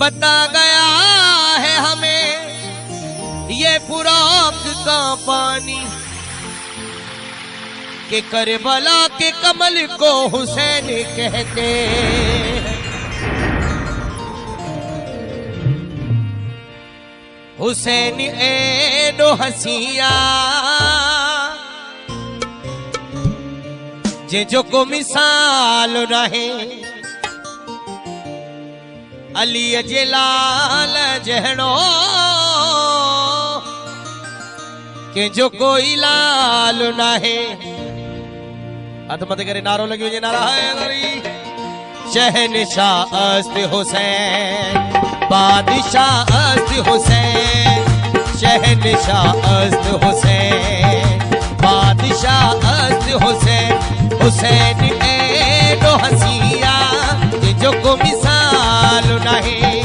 बता गया है हमें ये फुराक का पानी कि करबला के कमल को हुसैन कहते हैं। हुसैन एडो हसिया जे जो को मिसाल रहे अली जे लाल जहड़ो के जो कोई लाल नाहे। मत करे नारो लगी हुई नारा है शहनशाह अस्त हुसैन बादशाह अस्त हुसैन शहनशाह अस्त हुसैन बादशाह अस्त हुसैन हुसैन एडो हसिया जो को मिसाल नहीं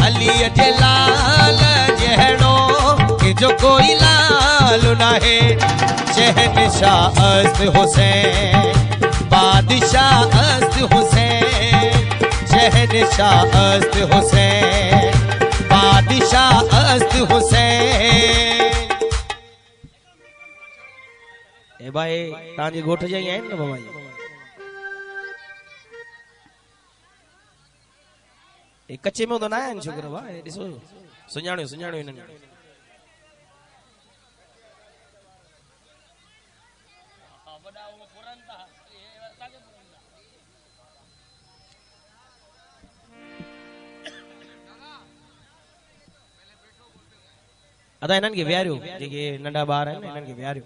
अली जे लाल जहड़ो के जो कोई लाल नहीं। शहनशाह अस्त हुसैन बादशाह अस्त हुसैन शहनशाह अस्त हुसैन बादशाह अस्त हुसैन। ए भाई तांजी गोठ जाई आइन न बाबा ए कच्चे में तो ना आइन छोकरा भाई ॾिसो सुञाणियो सुञाणियो इन्हनि अदा इन्हनि खे विहारियो जेके नंढा ॿार आहिनि इन्हनि खे विहारियो।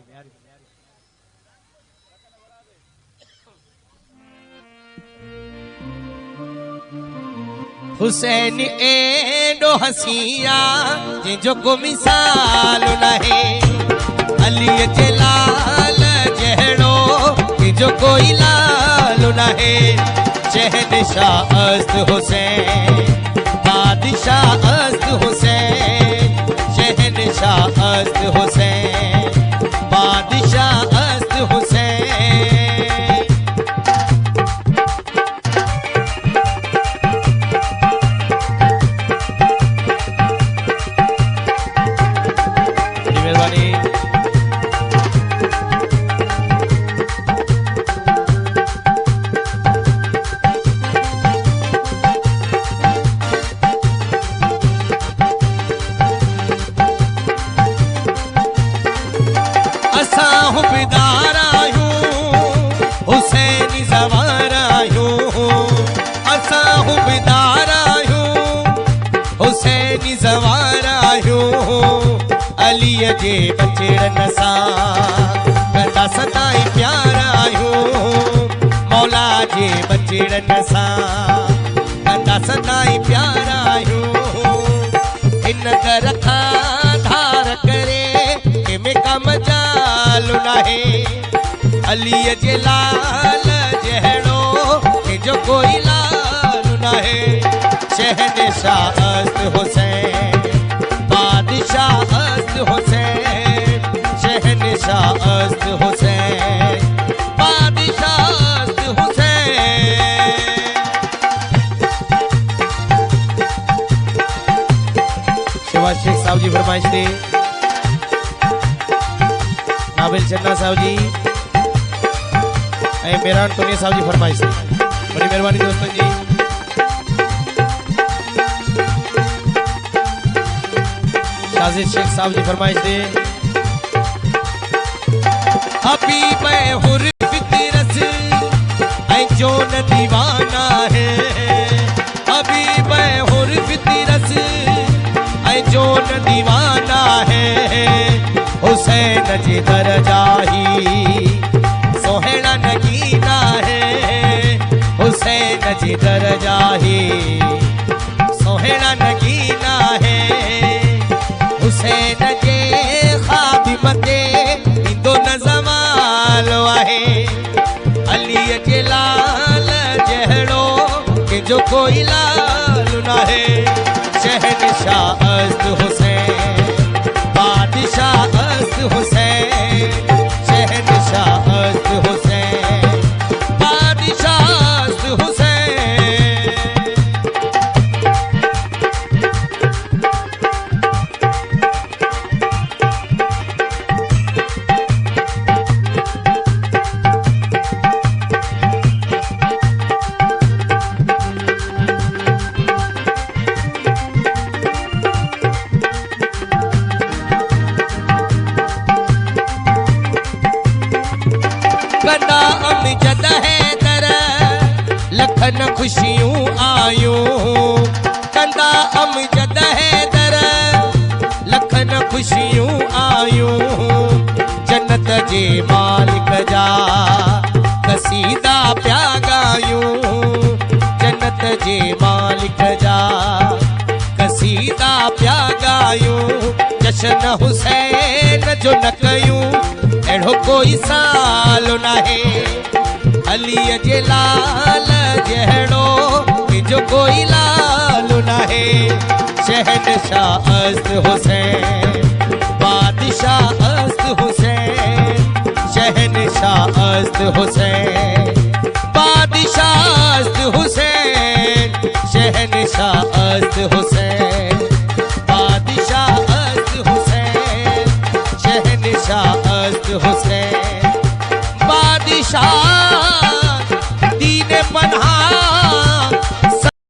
हुसैन एडो हसिया जो को मिसाल नहीं अली जे लाल जहड़ो जो कोई लाल नहीं। शहनशाह अस्त हुसैन बादशाह अस्त हुसैन शहनशाह अस्त हुसैन बादशाह अस्त हुसैन। अली जे बचड़न सां कंदा सदाई प्यार आहियूं मौला जे बचड़न सां कंदा सदाई प्यार आहियूं। इन घर खां धार करे में कम जाल नाहे अली जे लाल जहड़ो के जो कोई लाल नाहे। शहनशाह अस्त हुसैन बादशाह अस्त हुसैन शहनशाह अस्त हुसैन बादशाह अस्त हुसैन। शिवा शेख साहब जी फरमाइश थी नाबिल चन्ना साहब जी मेहरान टोनिया साहब जी फरमाइश थी बड़ी मेहरबानी दोस्तों जी। शाजिद शेख साहब जी फरमाइश दे अभी मैं हुर फितरस जो न दीवाना है अभी मैं हुर फितरस जो न दीवाना है। हुसैन जी दरजाही सोहेड़ा नगीना है हुसैन जी दरजाही सोहेड़ा नगीना है। हुसैन जे खादिमते इंदो न ज़माल आहे अली जे लाल जहड़ो के जो कोई लाल नाहे। शहनशाह अस्त हुसैन बादशाह अस्त हुसैन शहनशाह अस्त हुसैन बादशाह अस्त हुसैन। लखन खुशियूं आयूं कंदा अमजद हैदर लखन खुशियूं आयूं जन्नत जे मालिक जा कसीदा प्या गायूं जन्नत जे मालिक जा कसीदा प्या गायूं जश्न हुसैन जो न कयूं अहिड़ो कोई साल नाहे अलीअ जे लाल जहिड़ो जो कोई लाल नाहे शहनशाह अस्त हुसैन बादशाह अस्त हुसैन शहनशाह अस्त हुसैन बादशाह अस्त हुसैन शहनशाह अस्त हुसैन बादशाह अस्त हुसैन शहनशाह अस्त हुसैन बादशाह